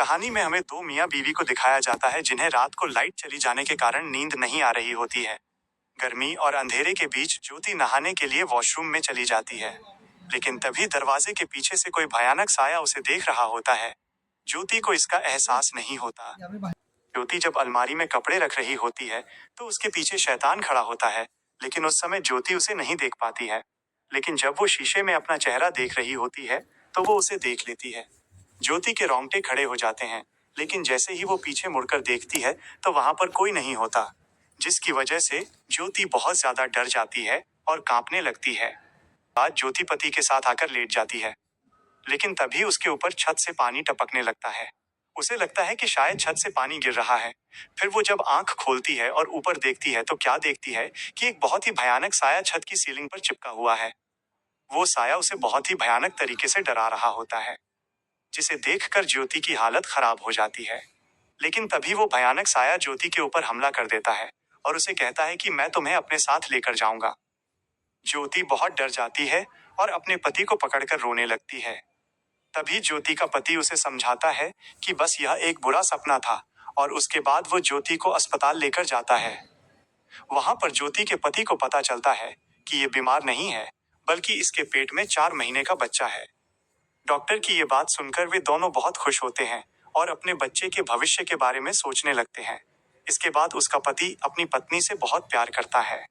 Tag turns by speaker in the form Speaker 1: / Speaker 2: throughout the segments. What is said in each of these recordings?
Speaker 1: कहानी में हमें दो मियाँ बीवी को दिखाया जाता है जिन्हें रात को लाइट चली जाने के कारण नींद नहीं आ रही होती है। गर्मी और अंधेरे के बीच ज्योति नहाने के लिए वॉशरूम में चली जाती है, लेकिन तभी दरवाजे के पीछे से कोई भयानक साया उसे देख रहा होता है। ज्योति को इसका एहसास नहीं होता। ज्योति जब अलमारी में कपड़े रख रही होती है तो उसके पीछे शैतान खड़ा होता है, लेकिन उस समय ज्योति उसे नहीं देख पाती है। लेकिन जब वो शीशे में अपना चेहरा देख रही होती है तो वो उसे देख लेती है। ज्योति के रोंगटे खड़े हो जाते हैं, लेकिन जैसे ही वो पीछे मुड़कर देखती है तो वहां पर कोई नहीं होता, जिसकी वजह से ज्योति बहुत ज्यादा डर जाती है और कांपने लगती है। बाद ज्योति पति के साथ आकर लेट जाती है, लेकिन तभी उसके ऊपर छत से पानी टपकने लगता है। उसे लगता है कि शायद छत से पानी गिर रहा है। फिर वो जब आंख खोलती है और ऊपर देखती है तो क्या देखती है कि एक बहुत ही भयानक साया छत की सीलिंग पर चिपका हुआ है। वो साया उसे बहुत ही भयानक तरीके से डरा रहा होता है, जिसे देखकर ज्योति की हालत खराब हो जाती है। लेकिन तभी वो भयानक साया ज्योति के ऊपर हमला कर देता है और उसे कहता है कि मैं तुम्हें अपने साथ लेकर जाऊंगा। ज्योति बहुत डर जाती है और अपने पति को पकड़कर रोने लगती है। तभी ज्योति का पति उसे समझाता है कि बस यह एक बुरा सपना था, और उसके बाद वो ज्योति को अस्पताल लेकर जाता है। वहां पर ज्योति के पति को पता चलता है कि ये बीमार नहीं है, बल्कि इसके पेट में 4 महीने का बच्चा है। डॉक्टर की ये बात सुनकर वे दोनों बहुत खुश होते हैं और अपने बच्चे के भविष्य के बारे में सोचने लगते हैं। इसके बाद उसका पति अपनी पत्नी से बहुत प्यार करता है।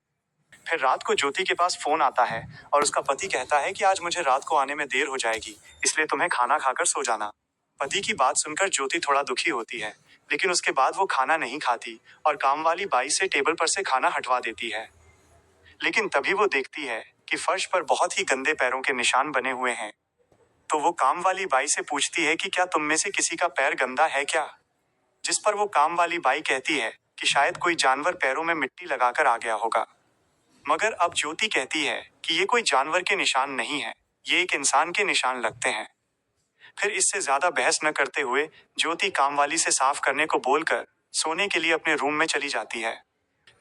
Speaker 1: फिर रात को ज्योति के पास फोन आता है और उसका पति कहता है कि आज मुझे रात को आने में देर हो जाएगी, इसलिए तुम्हें खाना खाकर सो जाना। पति की बात सुनकर ज्योति थोड़ा दुखी होती है, लेकिन उसके बाद वो खाना नहीं खाती और काम वाली बाई से टेबल पर से खाना हटवा देती है। लेकिन तभी वो देखती है कि फर्श पर बहुत ही गंदे पैरों के निशान बने हुए हैं। तो वो काम वाली बाई से पूछती है कि क्या तुम में से किसी का पैर गंदा है क्या? जिस पर वो काम वाली बाई कहती है कि शायद कोई जानवर पैरों में मिट्टी लगाकर आ गया होगा। मगर अब ज्योति कहती है कि ये कोई जानवर के निशान नहीं है, ये एक इंसान के निशान लगते हैं। फिर इससे ज्यादा बहस न करते हुए ज्योति कामवाली से साफ करने को बोलकर सोने के लिए अपने रूम में चली जाती है।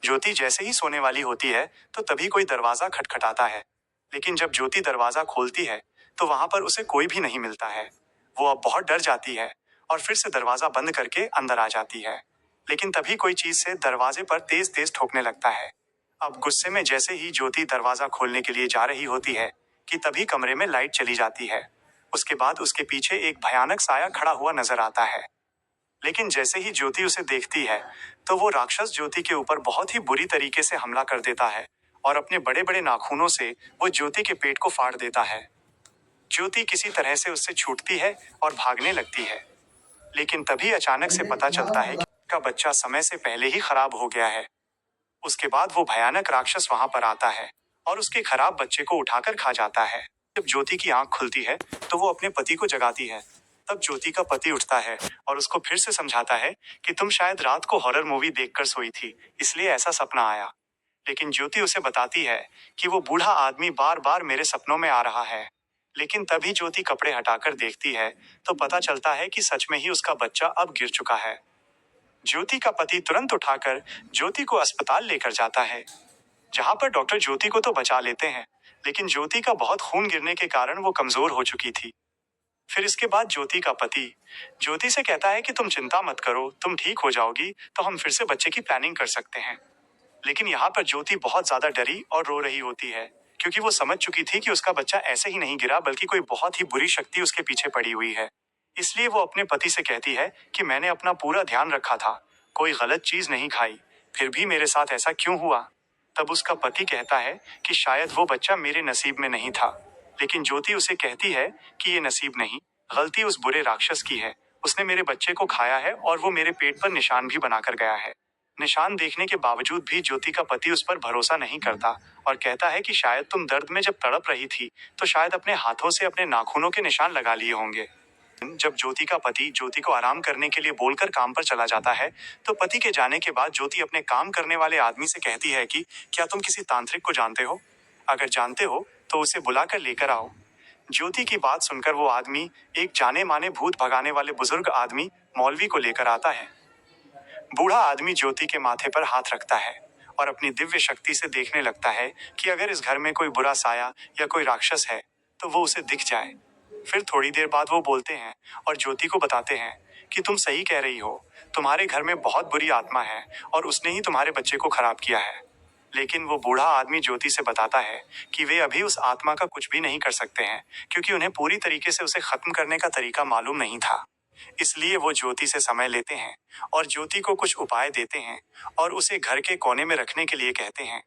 Speaker 1: ज्योति जैसे ही सोने वाली होती है तो तभी कोई दरवाजा खटखटाता है, लेकिन जब ज्योति दरवाजा खोलती है तो वहां पर उसे कोई भी नहीं मिलता है। वो अब बहुत डर जाती है और फिर से दरवाजा बंद करके अंदर आ जाती है, लेकिन तभी कोई चीज से दरवाजे पर तेज तेज ठोकने लगता है। अब गुस्से में जैसे ही ज्योति दरवाजा खोलने के लिए जा रही होती है कि तभी कमरे में लाइट चली जाती है। उसके बाद उसके पीछे एक भयानक साया खड़ा हुआ नजर आता है, लेकिन जैसे ही ज्योति उसे देखती है तो वो राक्षस ज्योति के ऊपर बहुत ही बुरी तरीके से हमला कर देता है और अपने बड़े बड़े नाखूनों से वो ज्योति के पेट को फाड़ देता है। ज्योति किसी तरह से उससे छूटती है और भागने लगती है, लेकिन तभी अचानक से पता चलता है कि उसका बच्चा समय से पहले ही खराब हो गया है। उसके बाद वो भयानक राक्षस वहां पर आता है और उसके खराब बच्चे को उठाकर खा जाता है। जब ज्योति की आंख खुलती है तो वो अपने पति को जगाती है। तब ज्योति का पति उठता है और उसको फिर से समझाता है कि तुम शायद रात को हॉरर मूवी देखकर सोई थी, इसलिए ऐसा सपना आया। लेकिन ज्योति उसे बताती है कि वो बूढ़ा आदमी बार बार मेरे सपनों में आ रहा है। लेकिन तभी ज्योति कपड़े हटाकर देखती है तो पता चलता है कि सच में ही उसका बच्चा अब गिर चुका है। ज्योति का पति तुरंत उठाकर ज्योति को अस्पताल लेकर जाता है, जहां पर डॉक्टर ज्योति को तो बचा लेते हैं, लेकिन ज्योति का बहुत खून गिरने के कारण वो कमजोर हो चुकी थी। फिर इसके बाद ज्योति का पति ज्योति से कहता है कि तुम चिंता मत करो, तुम ठीक हो जाओगी तो हम फिर से बच्चे की प्लानिंग कर सकते हैं। लेकिन यहाँ पर ज्योति बहुत ज्यादा डरी और रो रही होती है, क्योंकि वो समझ चुकी थी कि उसका बच्चा ऐसे ही नहीं गिरा, बल्कि कोई बहुत ही बुरी शक्ति उसके पीछे पड़ी हुई है। इसलिए वो अपने पति से कहती है कि मैंने अपना पूरा ध्यान रखा था, कोई गलत चीज नहीं खाई, फिर भी मेरे साथ ऐसा क्यों हुआ? तब उसका पति कहता है कि शायद वो बच्चा मेरे नसीब में नहीं था। लेकिन ज्योति उसे कहती है कि ये नसीब नहीं, गलती उस बुरे राक्षस की है। उसने मेरे बच्चे को खाया है और वो मेरे पेट पर निशान भी बनाकर गया है। निशान देखने के बावजूद भी ज्योति का पति उस पर भरोसा नहीं करता और कहता है कि शायद तुम दर्द में जब तड़प रही थी तो शायद अपने हाथों से अपने नाखूनों के निशान लगा लिए होंगे। जब ज्योति का पति ज्योति को आराम करने के लिए बोलकर काम पर चला जाता है तो पति के जाने के बाद ज्योति अपने काम करने वाले आदमी से कहती है कि क्या तुम किसी तांत्रिक को जानते हो? अगर जानते हो तो उसे बुलाकर लेकर आओ। ज्योति की बात सुनकर वो आदमी एक जाने माने भूत भगाने वाले बुजुर्ग आदमी मौलवी को लेकर आता है। बूढ़ा आदमी ज्योति के माथे पर हाथ रखता है और अपनी दिव्य शक्ति से देखने लगता है कि अगर इस घर में कोई बुरा साया या कोई राक्षस है तो वो उसे दिख जाए। फिर थोड़ी देर बाद वो बोलते हैं और ज्योति को बताते हैं कि तुम सही कह रही हो, तुम्हारे घर में बहुत बुरी आत्मा है और उसने ही तुम्हारे बच्चे को खराब किया है। लेकिन वो बूढ़ा आदमी ज्योति से बताता है कि वे अभी उस आत्मा का कुछ भी नहीं कर सकते हैं, क्योंकि उन्हें पूरी तरीके से उसे खत्म करने का तरीका मालूम नहीं था। इसलिए वो ज्योति से समय लेते हैं और ज्योति को कुछ उपाय देते हैं और उसे घर के कोने में रखने के लिए कहते हैं।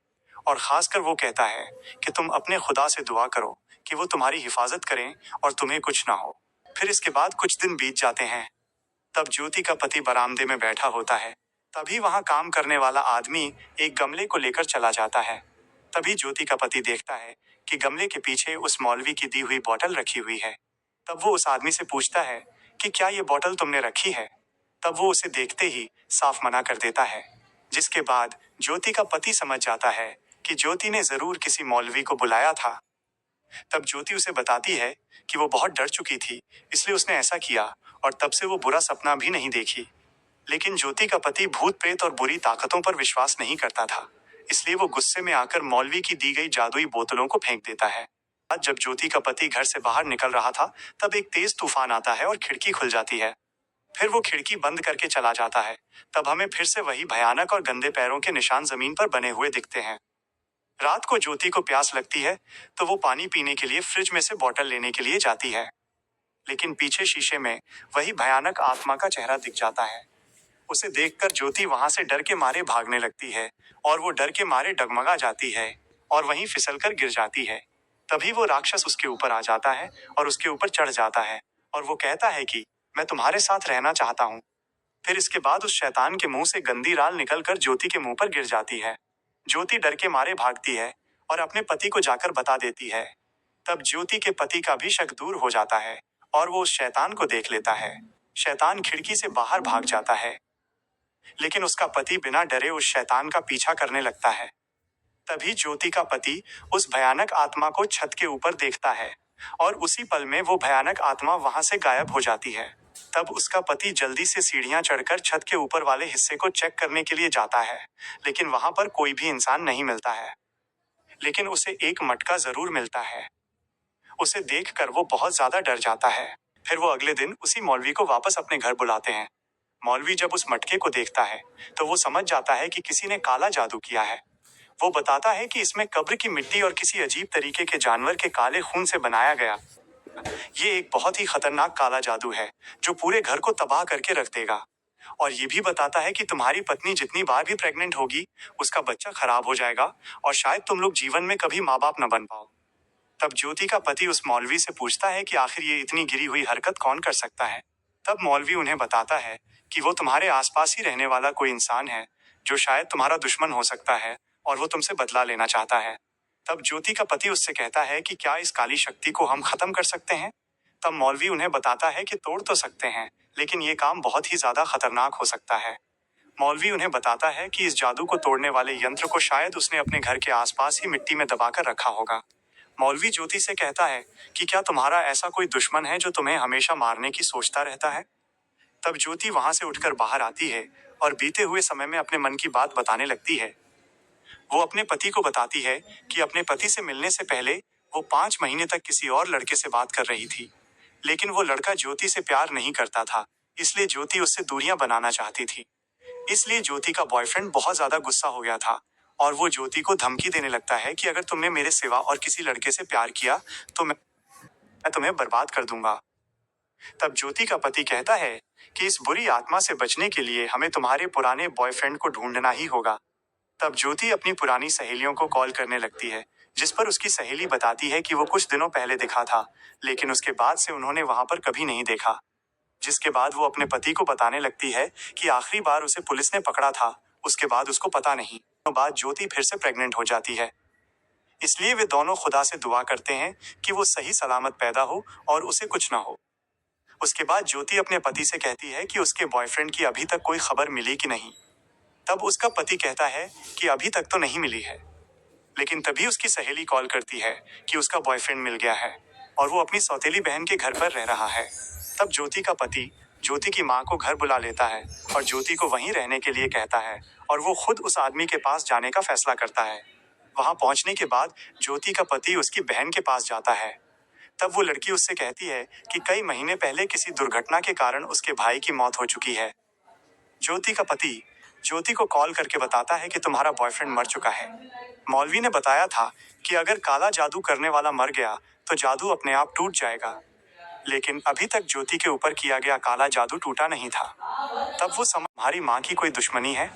Speaker 1: और खासकर वो कहता है कि तुम अपने खुदा से दुआ करो कि वो तुम्हारी हिफाजत करें और तुम्हें कुछ ना हो। फिर इसके बाद कुछ दिन बीत जाते हैं। तब ज्योति का पति बरामदे में बैठा होता है। तभी वहां काम करने वाला आदमी एक गमले को लेकर चला जाता है। तभी ज्योति का पति देखता है कि गमले के पीछे उस मौलवी की दी हुई बोतल रखी हुई है। तब वो उस आदमी से पूछता है कि क्या ये बोतल तुमने रखी है। तब वो उसे देखते ही साफ मना कर देता है। जिसके बाद ज्योति का पति समझ जाता है कि ज्योति ने जरूर किसी मौलवी को बुलाया था। तब ज्योति उसे बताती है कि वो बहुत डर चुकी थी, इसलिए उसने ऐसा किया और तब से वो बुरा सपना भी नहीं देखी। लेकिन ज्योति का पति भूत प्रेत और बुरी ताकतों पर विश्वास नहीं करता था, इसलिए वो गुस्से में आकर मौलवी की दी गई जादुई बोतलों को फेंक देता है। आज जब ज्योति का पति घर से बाहर निकल रहा था, तब एक तेज तूफान आता है और खिड़की खुल जाती है। फिर वो खिड़की बंद करके चला जाता है। तब हमें फिर से वही भयानक और गंदे पैरों के निशान जमीन पर बने हुए दिखते हैं। रात को ज्योति को प्यास लगती है, तो वो पानी पीने के लिए फ्रिज में से बोतल लेने के लिए जाती है। लेकिन पीछे शीशे में वही भयानक आत्मा का चेहरा दिख जाता है। उसे देखकर ज्योति वहां से डर के मारे भागने लगती है और वो डर के मारे डगमगा जाती है और वहीं फिसलकर गिर जाती है। तभी वो राक्षस उसके ऊपर आ जाता है और उसके ऊपर चढ़ जाता है और वो कहता है कि मैं तुम्हारे साथ रहना चाहता हूँ। फिर इसके बाद उस शैतान के मुंह से गंदी राल निकलकर ज्योति के मुंह पर गिर जाती है। ज्योति डर के मारे भागती है और अपने पति को जाकर बता देती है। तब ज्योति के पति का भी शक दूर हो जाता है और वो उस शैतान को देख लेता है। शैतान खिड़की से बाहर भाग जाता है, लेकिन उसका पति बिना डरे उस शैतान का पीछा करने लगता है। तभी ज्योति का पति उस भयानक आत्मा को छत के ऊपर देखता है और उसी पल में वो भयानक आत्मा वहां से गायब हो जाती है। तब उसका पति जल्दी से सीढ़ियां चढ़कर छत के ऊपर वाले हिस्से को चेक करने के लिए जाता है, लेकिन वहां पर कोई भी इंसान नहीं मिलता है। लेकिन उसे एक मटका जरूर मिलता है। उसे देखकर वो बहुत ज्यादा डर जाता है। फिर वो अगले दिन उसी मौलवी को वापस अपने घर बुलाते हैं। मौलवी जब उस मटके को देखता है तो वो समझ जाता है कि किसी ने काला जादू किया है। वो बताता है कि इसमें कब्र की मिट्टी और किसी अजीब तरीके के जानवर के काले खून से बनाया गया। ये एक बहुत ही खतरनाक काला जादू है जो पूरे घर को तबाह करके रख देगा। और ये भी बताता है कि तुम्हारी पत्नी जितनी बार भी प्रेग्नेंट होगी, उसका बच्चा खराब हो जाएगा और शायद तुम लोग जीवन में कभी माँ बाप न बन पाओ। तब ज्योति का पति उस मौलवी से पूछता है कि आखिर ये इतनी गिरी हुई हरकत कौन कर सकता है। तब मौलवी उन्हें बताता है कि वो तुम्हारे आसपास ही रहने वाला कोई इंसान है जो शायद तुम्हारा दुश्मन हो सकता है और वो तुमसे बदला लेना चाहता है। तब ज्योति का पति उससे कहता है कि क्या इस काली शक्ति को हम खत्म कर सकते हैं। तब मौलवी उन्हें बताता है कि तोड़ तो सकते हैं, लेकिन ये काम बहुत ही ज्यादा खतरनाक हो सकता है। मौलवी उन्हें बताता है कि इस जादू को तोड़ने वाले यंत्र को शायद उसने अपने घर के आसपास ही मिट्टी में दबाकर रखा होगा। मौलवी ज्योति से कहता है कि क्या तुम्हारा ऐसा कोई दुश्मन है जो तुम्हें हमेशा मारने की सोचता रहता है। तब ज्योति वहां से उठकर बाहर आती है और बीते हुए समय में अपने मन की बात बताने लगती है। वो अपने पति को बताती है कि अपने पति से मिलने से पहले वो 5 महीने तक किसी और लड़के से बात कर रही थी, लेकिन वो लड़का ज्योति से प्यार नहीं करता था, इसलिए ज्योति उससे दूरियां बनाना चाहती थी। इसलिए ज्योति का बॉयफ्रेंड बहुत ज्यादा गुस्सा हो गया था और वो ज्योति को धमकी देने लगता है कि अगर तुमने मेरे सिवा और किसी लड़के से प्यार किया तो मैं तुम्हें बर्बाद कर दूंगा। तब ज्योति का पति कहता है कि इस बुरी आत्मा से बचने के लिए हमें तुम्हारे पुराने बॉयफ्रेंड को ढूंढना ही होगा। तब ज्योति अपनी पुरानी सहेलियों को कॉल करने लगती है, जिस पर उसकी सहेली बताती है कि वो कुछ दिनों पहले दिखा था, लेकिन उसके बाद से उन्होंने वहां पर कभी नहीं देखा। जिसके बाद वो अपने पति को बताने लगती है कि आखिरी बार उसे पुलिस ने पकड़ा था, उसके बाद उसको पता नहीं। तो बाद ज्योति फिर से प्रेग्नेंट हो जाती है। इसलिए वे दोनों खुदा से दुआ करते हैं कि वो सही सलामत पैदा हो और उसे कुछ ना हो। उसके बाद ज्योति अपने पति से कहती है कि उसके बॉयफ्रेंड की अभी तक कोई खबर मिली कि नहीं। तब उसका पति कहता है कि अभी तक तो नहीं मिली है। लेकिन तभी उसकी सहेली कॉल करती है कि उसका बॉयफ्रेंड मिल गया है और वो अपनी सौतेली बहन के घर पर रह रहा है। तब ज्योति का पति ज्योति की माँ को घर बुला लेता है और ज्योति को वहीं रहने के लिए कहता है और वो खुद उस आदमी के पास जाने का फैसला करता है। वहां पहुंचने के बाद ज्योति का पति उसकी बहन के पास जाता है। तब वो लड़की उससे कहती है कि कई महीने पहले किसी दुर्घटना के कारण उसके भाई की मौत हो चुकी है। ज्योति का पति ज्योति को कॉल करके बताता है कि तुम्हारा बॉयफ्रेंड मर चुका है। मौलवी ने बताया था कि अगर काला जादू करने वाला मर गया तो जादू अपने आप टूट जाएगा, लेकिन अभी तक ज्योति के ऊपर किया गया काला जादू टूटा नहीं था। तब वो तुम्हारी माँ की कोई दुश्मनी है?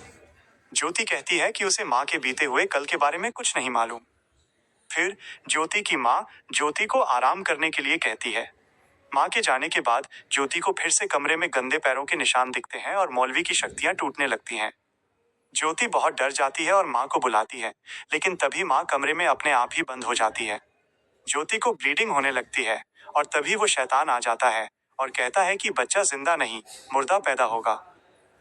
Speaker 1: ज्योति कहती है कि उसे माँ के बीते हुए कल के बारे में कुछ नहीं मालूम। फिर ज्योति की माँ ज्योति को आराम करने के लिए कहती है। माँ के जाने के बाद ज्योति को फिर से कमरे में गंदे पैरों के निशान दिखते हैं और मौलवी की शक्तियां टूटने लगती हैं। ज्योति बहुत डर जाती है और माँ को बुलाती है, लेकिन तभी माँ कमरे में अपने आप ही बंद हो जाती है। ज्योति को ब्लीडिंग होने लगती है और तभी वो शैतान आ जाता है और कहता है कि बच्चा जिंदा नहीं, मुर्दा पैदा होगा।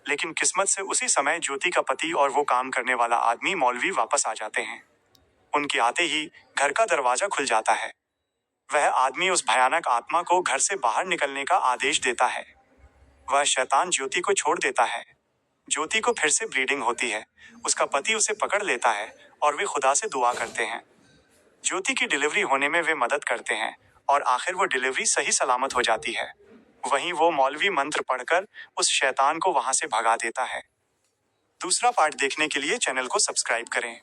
Speaker 1: लेकिन किस्मत से उसी समय ज्योति का पति और वो काम करने वाला आदमी मौलवी वापस आ जाते हैं। उनके आते ही घर का दरवाजा खुल जाता है। वह आदमी उस भयानक आत्मा को घर से बाहर निकलने का आदेश देता है। वह शैतान ज्योति को छोड़ देता है। ज्योति को फिर से ब्लीडिंग होती है। उसका पति उसे पकड़ लेता है और वे खुदा से दुआ करते हैं। ज्योति की डिलीवरी होने में वे मदद करते हैं और आखिर वो डिलीवरी सही सलामत हो जाती है। वहीं वो मौलवी मंत्र पढ़कर उस शैतान को वहां से भगा देता है। दूसरा पार्ट देखने के लिए चैनल को सब्सक्राइब करें।